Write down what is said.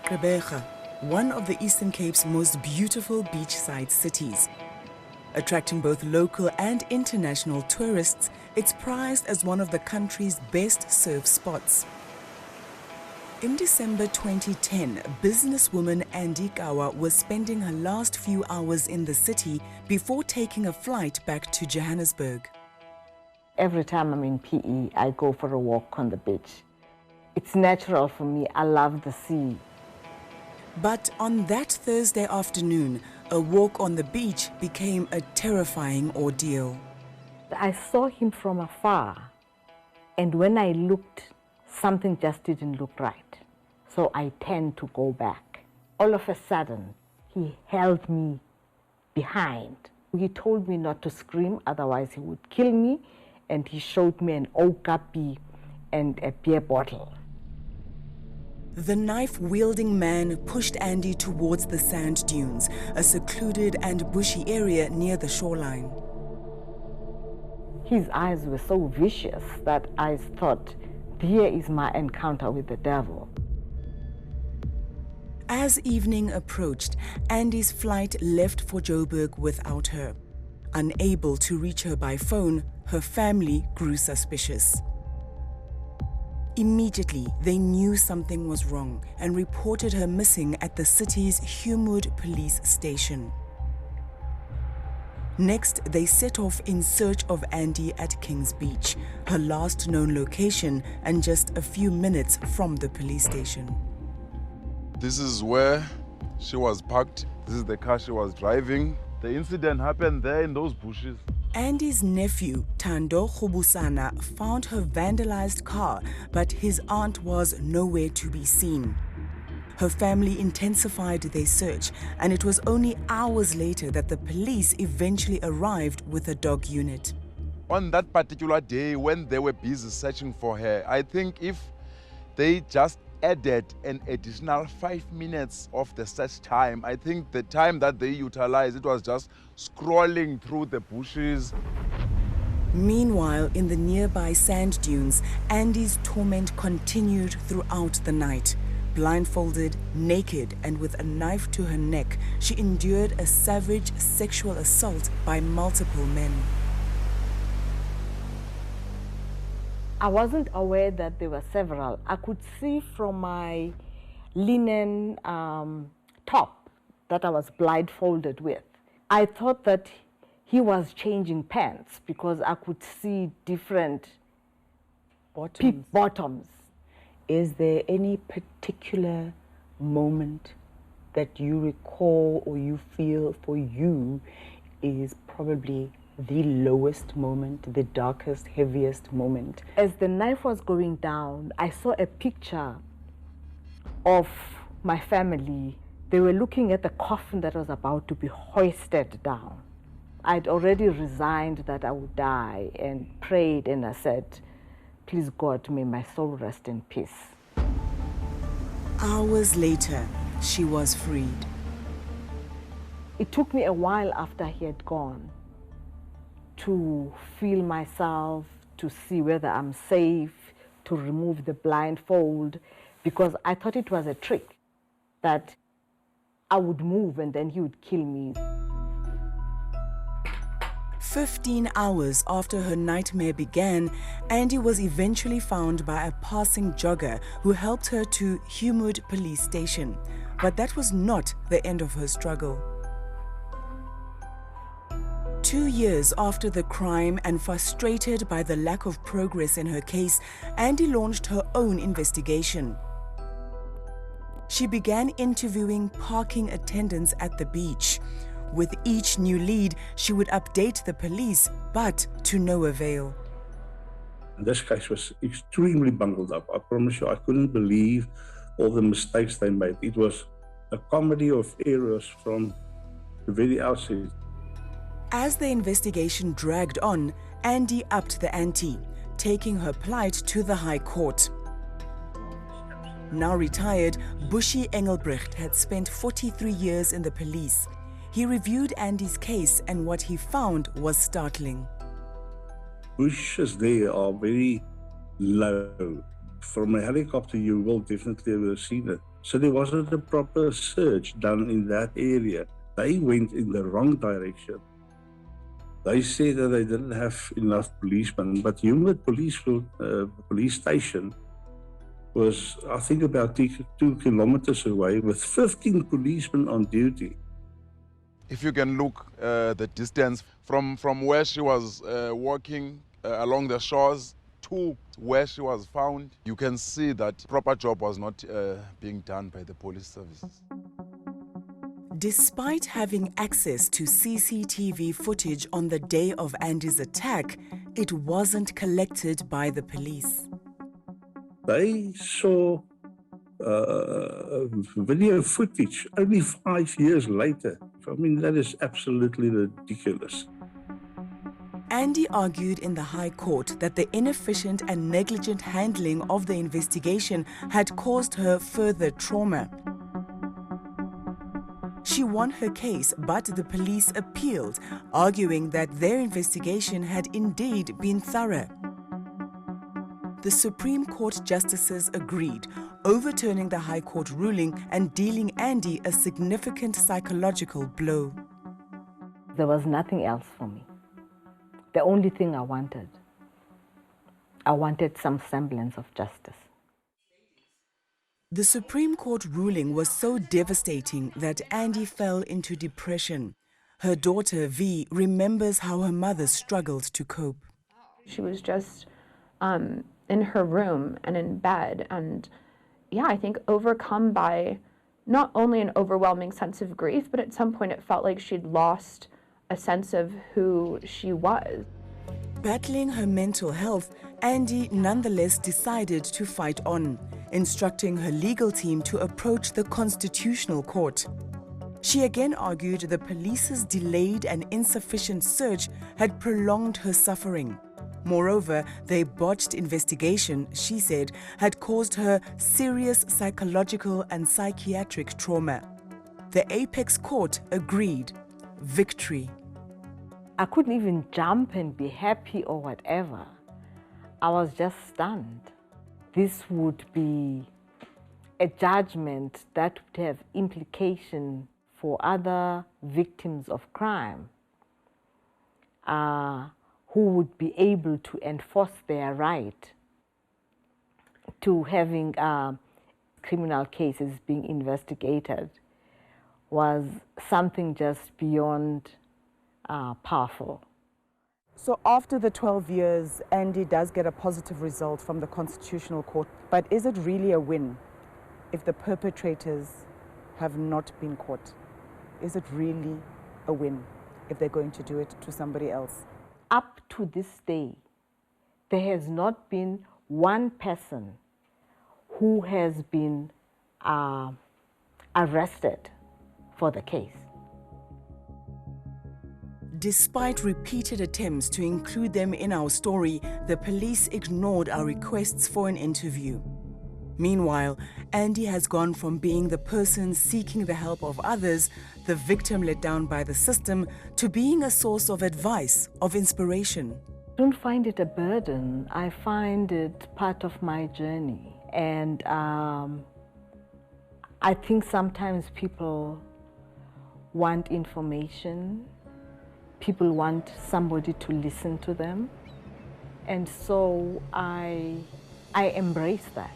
𝗀𝗶𝗴𝗶𝗀, one of the Eastern Cape's most beautiful beachside cities. Attracting both local and international tourists, it's prized as one of the country's best surf spots. In December 2010, businesswoman Kawa was spending her last few hours in the city before taking a flight back to Johannesburg. Every time I'm in PE, I go for a walk on the beach. It's natural for me. I love the sea. But on that Thursday afternoon, a walk on the beach became a terrifying ordeal. I saw him from afar, and when I looked, something just didn't look right. So I tend to go back. All of a sudden, he held me behind. He told me not to scream, otherwise he would kill me, and he showed me an 𝗀𝗶𝗶𝗴𝗶 and a beer bottle. The knife-wielding man pushed Andy towards the sand dunes, a secluded and bushy area near the shoreline. His eyes were so vicious that I thought, here is my encounter with the devil. As evening approached, Andy's flight left for Joburg without her. Unable to reach her by phone, her family grew suspicious. Immediately, they knew something was wrong and reported her missing at the city's 𝗀𝗵𝗶𝗀𝗶 police station. Next, they set off in search of Andy at Kings Beach, her last known location and just a few minutes from the police station. This is where she was parked. This is the car she was driving. The incident happened there in those bushes. Andy's nephew, Thando Kgobusana, found her vandalized car, but his aunt was nowhere to be seen. Her family intensified their search, and it was only hours later that the police eventually arrived with a dog unit. On that particular day, when they were busy searching for her, I think if they just added an additional 5 minutes of the search time, I think the time that they utilized, it was just scrolling through the bushes. Meanwhile, in the nearby sand dunes, Andy's torment continued throughout the night. Blindfolded, naked, and with a knife to her neck, she endured a savage sexual assault by multiple men. I wasn't aware that there were several. I could see from my linen top that I was blindfolded with. I thought that he was changing pants because I could see different bottoms. Is there any particular moment that you recall or you feel for you is probably the lowest moment, the darkest, heaviest moment? As the knife was going down, I saw a picture of my family. They were looking at the coffin that was about to be hoisted down. I'd already resigned that I would die and prayed, and I said, please God, may my soul rest in peace. Hours later, she was freed. It took me a while after he had gone to feel myself, to see whether I'm safe, to remove the blindfold, because I thought it was a trick, that I would move and then he would kill me. 15 hours after her nightmare began, Andy was eventually found by a passing jogger who helped her to 𝗀𝗵𝗶𝗀𝗶 police station. But that was not the end of her struggle. 2 years after the crime and frustrated by the lack of progress in her case, Andy launched her own investigation. She began interviewing parking attendants at the beach. With each new lead, she would update the police, but to no avail. This case was extremely bungled up. I promise you, I couldn't believe all the mistakes they made. It was a comedy of errors from the very outset. As the investigation dragged on, Andy upped the ante, taking her plight to the High Court. Now retired, 𝗀𝗶𝗀𝗶 Engelbrecht had spent 43 years in the police. He reviewed Andy's case, and what he found was startling. Bushes there are very low. From a helicopter, you will definitely have seen it. So there wasn't a proper search done in that area. They went in the wrong direction. They said that they didn't have enough policemen, but 𝗀𝗵𝗶𝘀 police station was, I think, about 2 kilometers away with 15 policemen on duty. If you can look the distance from where she was walking along the shores to where she was found, you can see that proper job was not being done by the police services. Despite having access to CCTV footage on the day of Andy's attack, it wasn't collected by the police. They saw video footage only 5 years later. I mean, that is absolutely ridiculous. Andy argued in the High Court that the inefficient and negligent handling of the investigation had caused her further trauma. She won her case, but the police appealed, arguing that their investigation had indeed been thorough. The Supreme Court justices agreed, overturning the High Court ruling and dealing Andy a significant psychological blow. There was nothing else for me. The only thing I wanted some semblance of justice. The Supreme Court ruling was so devastating that Andy fell into depression. Her daughter, V, remembers how her mother struggled to cope. She was just in her room and in bed, and yeah, I think overcome by not only an overwhelming sense of grief, but at some point it felt like she'd lost a sense of who she was. Battling her mental health, Andy nonetheless decided to fight on, instructing her legal team to approach the Constitutional Court. She again argued the police's delayed and insufficient search had prolonged her suffering. Moreover, their botched investigation, she said, had caused her serious psychological and psychiatric trauma. The apex court agreed. Victory. I couldn't even jump and be happy or whatever. I was just stunned. This would be a judgment that would have implication for other victims of crime who would be able to enforce their right to having criminal cases being investigated was something just beyond powerful. So after the 12 years, Andy does get a positive result from the Constitutional Court, but is it really a win if the perpetrators have not been caught? Is it really a win if they're going to do it to somebody else? Up to this day, there has not been one person who has been arrested for the case. Despite repeated attempts to include them in our story, the police ignored our requests for an interview. Meanwhile, Andy has gone from being the person seeking the help of others, the victim let down by the system, to being a source of advice, of inspiration. I don't find it a burden. I find it part of my journey. And I think sometimes people want information. People want somebody to listen to them. And so I embrace that.